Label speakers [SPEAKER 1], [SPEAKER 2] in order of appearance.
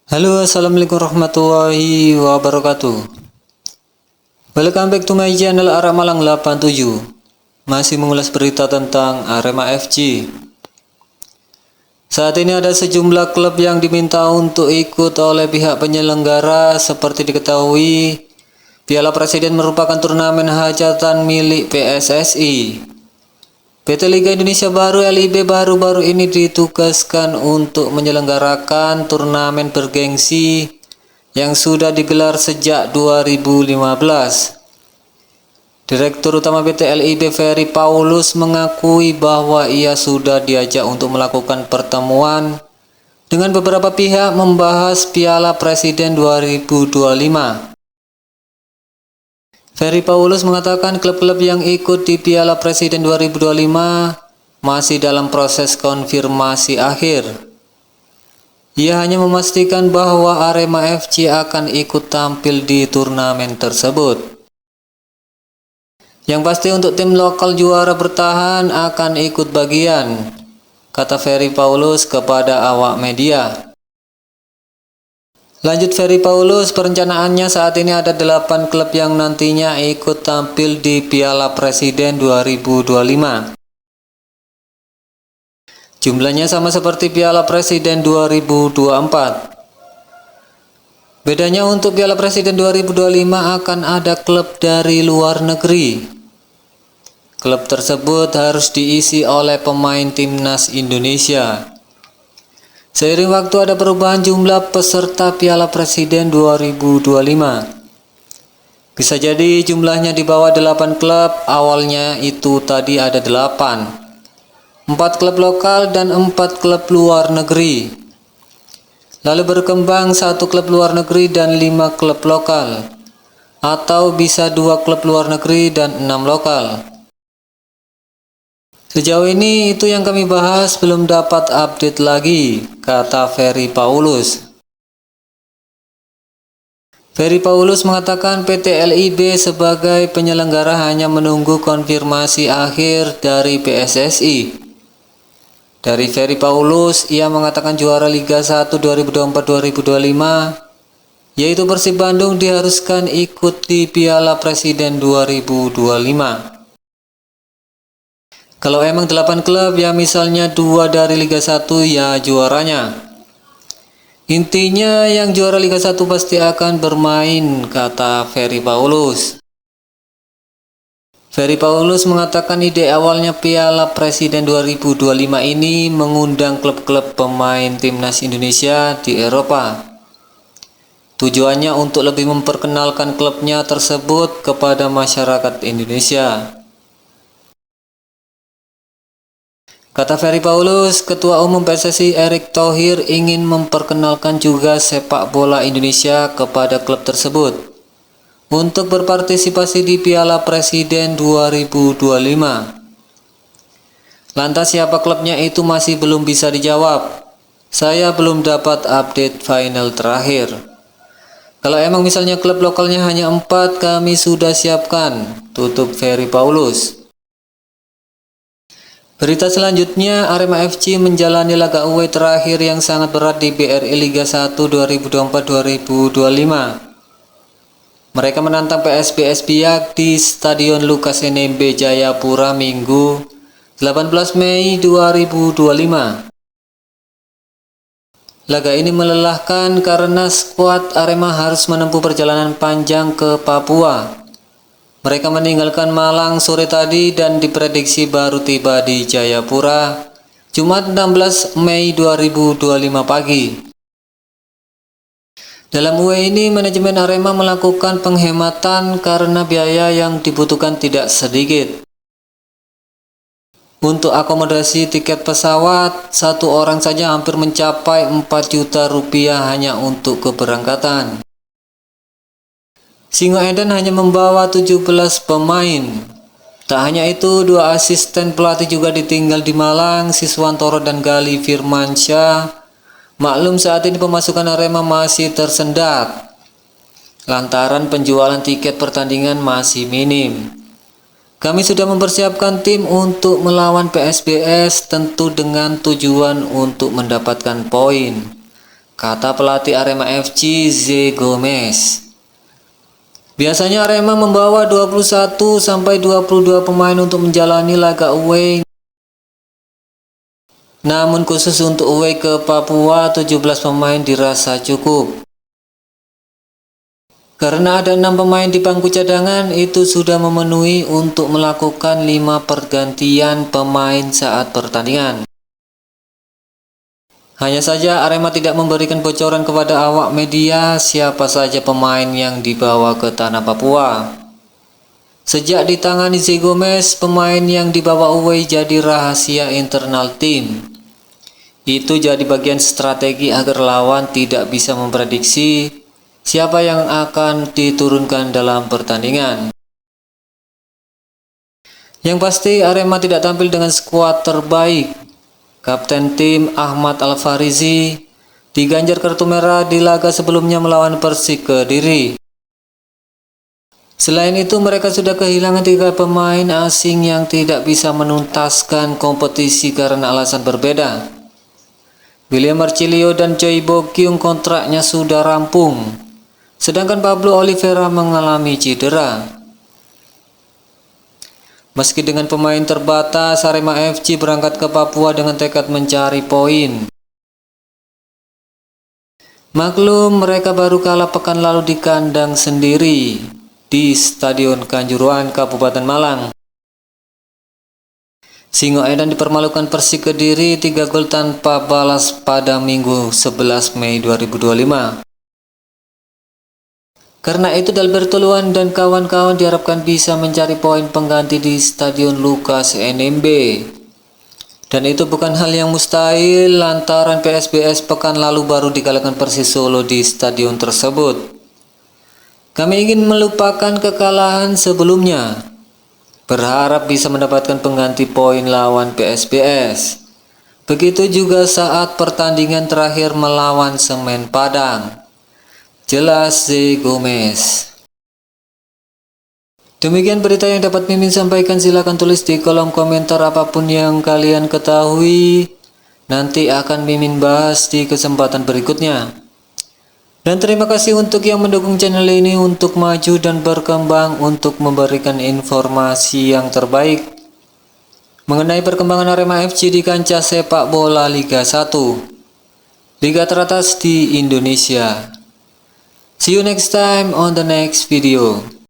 [SPEAKER 1] Halo, assalamualaikum warahmatullahi wabarakatuh. Welcome back to my channel Arema Malang 87. Masih mengulas berita tentang Arema FC. Saat ini ada sejumlah klub yang diminta untuk ikut oleh pihak penyelenggara. Seperti diketahui, Piala Presiden merupakan turnamen hajatan milik PSSI. PT Liga Indonesia Baru (LIB) baru-baru ini ditugaskan untuk menyelenggarakan turnamen bergengsi yang sudah digelar sejak 2015. Direktur Utama PT LIB Ferry Paulus mengakui bahwa ia sudah diajak untuk melakukan pertemuan dengan beberapa pihak membahas Piala Presiden 2025. Ferry Paulus mengatakan klub-klub yang ikut di Piala Presiden 2025 masih dalam proses konfirmasi akhir. Ia hanya memastikan bahwa Arema FC akan ikut tampil di turnamen tersebut. Yang pasti untuk tim lokal juara bertahan akan ikut bagian, kata Ferry Paulus kepada awak media. Lanjut Ferry Paulus, perencanaannya saat ini ada 8 klub yang nantinya ikut tampil di Piala Presiden 2025. Jumlahnya sama seperti Piala Presiden 2024. Bedanya untuk Piala Presiden 2025 akan ada klub dari luar negeri. Klub tersebut harus diisi oleh pemain timnas Indonesia. Seiring waktu ada perubahan jumlah peserta Piala Presiden 2025. Bisa jadi jumlahnya di bawah 8 klub, awalnya itu tadi ada 8. 4 klub lokal dan 4 klub luar negeri. Lalu berkembang 1 klub luar negeri dan 5 klub lokal. Atau bisa 2 klub luar negeri dan 6 lokal. Sejauh ini itu yang kami bahas, belum dapat update lagi, kata Ferry Paulus. Ferry Paulus mengatakan PT LIB sebagai penyelenggara hanya menunggu konfirmasi akhir dari PSSI. Dari Ferry Paulus, ia mengatakan juara Liga 1 2024-2025, yaitu Persib Bandung, diharuskan ikut di Piala Presiden 2025. Kalau emang 8 klub, ya misalnya 2 dari Liga 1 ya juaranya. Intinya yang juara Liga 1 pasti akan bermain, kata Ferry Paulus. Ferry Paulus mengatakan ide awalnya Piala Presiden 2025 ini mengundang klub-klub pemain timnas Indonesia di Eropa. Tujuannya untuk lebih memperkenalkan klubnya tersebut kepada masyarakat Indonesia. Kata Ferry Paulus, Ketua Umum PSSI Erick Thohir ingin memperkenalkan juga sepak bola Indonesia kepada klub tersebut untuk berpartisipasi di Piala Presiden 2025. Lantas siapa klubnya itu masih belum bisa dijawab. Saya belum dapat update final terakhir. Kalau emang misalnya klub lokalnya hanya 4, kami sudah siapkan, tutup Ferry Paulus. Berita selanjutnya, Arema FC menjalani laga away terakhir yang sangat berat di BRI Liga 1 2024-2025. Mereka menantang PSBS Biak di Stadion Lukas NMB Jayapura Minggu 18 Mei 2025. Laga ini melelahkan karena skuad Arema harus menempuh perjalanan panjang ke Papua. Mereka meninggalkan Malang sore tadi dan diprediksi baru tiba di Jayapura Jumat 16 Mei 2025 pagi. Dalam away ini, manajemen Arema melakukan penghematan karena biaya yang dibutuhkan tidak sedikit. Untuk akomodasi tiket pesawat, satu orang saja hampir mencapai 4 juta rupiah hanya untuk keberangkatan. Singoedan hanya membawa 17 pemain. Tak hanya itu, 2 asisten pelatih juga ditinggal di Malang, Siswantoro dan Gali Firmansyah. Maklum saat ini pemasukan Arema masih tersendat lantaran penjualan tiket pertandingan masih minim. Kami sudah mempersiapkan tim untuk melawan PSBS, tentu dengan tujuan untuk mendapatkan poin, kata pelatih Arema FC Zé Gomes. Biasanya Arema membawa 21 sampai 22 pemain untuk menjalani laga away. Namun khusus untuk away ke Papua, 17 pemain dirasa cukup. Karena ada 6 pemain di bangku cadangan, itu sudah memenuhi untuk melakukan 5 pergantian pemain saat pertandingan. Hanya saja Arema tidak memberikan bocoran kepada awak media siapa saja pemain yang dibawa ke tanah Papua. Sejak ditangani Zé Gomes, pemain yang dibawa away jadi rahasia internal tim. Itu jadi bagian strategi agar lawan tidak bisa memprediksi siapa yang akan diturunkan dalam pertandingan. Yang pasti Arema tidak tampil dengan skuad terbaik. Kapten tim Ahmad Al-Farizi diganjar kartu merah di laga sebelumnya melawan Persik Kediri. Selain itu, mereka sudah kehilangan 3 pemain asing yang tidak bisa menuntaskan kompetisi karena alasan berbeda. William Marcilio dan Choi Bo-kyung kontraknya sudah rampung, sedangkan Pablo Oliveira mengalami cedera. Meski dengan pemain terbatas, Arema FC berangkat ke Papua dengan tekad mencari poin. Maklum, mereka baru kalah pekan lalu di kandang sendiri di Stadion Kanjuruhan, Kabupaten Malang. Singoedan dipermalukan Persik Kediri 3 gol tanpa balas pada Minggu 11 Mei 2025. Karena itu Dalberto Luan dan kawan-kawan diharapkan bisa mencari poin pengganti di Stadion Lukas NMB. Dan itu bukan hal yang mustahil lantaran PSBS pekan lalu baru dikalahkan Persis Solo di stadion tersebut. Kami ingin melupakan kekalahan sebelumnya, berharap bisa mendapatkan pengganti poin lawan PSBS. Begitu juga saat pertandingan terakhir melawan Semen Padang. Jelas Zé Gomes. Demikian berita yang dapat Mimin sampaikan, silakan tulis di kolom komentar apapun yang kalian ketahui. Nanti akan Mimin bahas di kesempatan berikutnya. Dan terima kasih untuk yang mendukung channel ini untuk maju dan berkembang untuk memberikan informasi yang terbaik mengenai perkembangan Arema FC di kancah sepak bola Liga 1, Liga teratas di Indonesia. See you next time on the next video.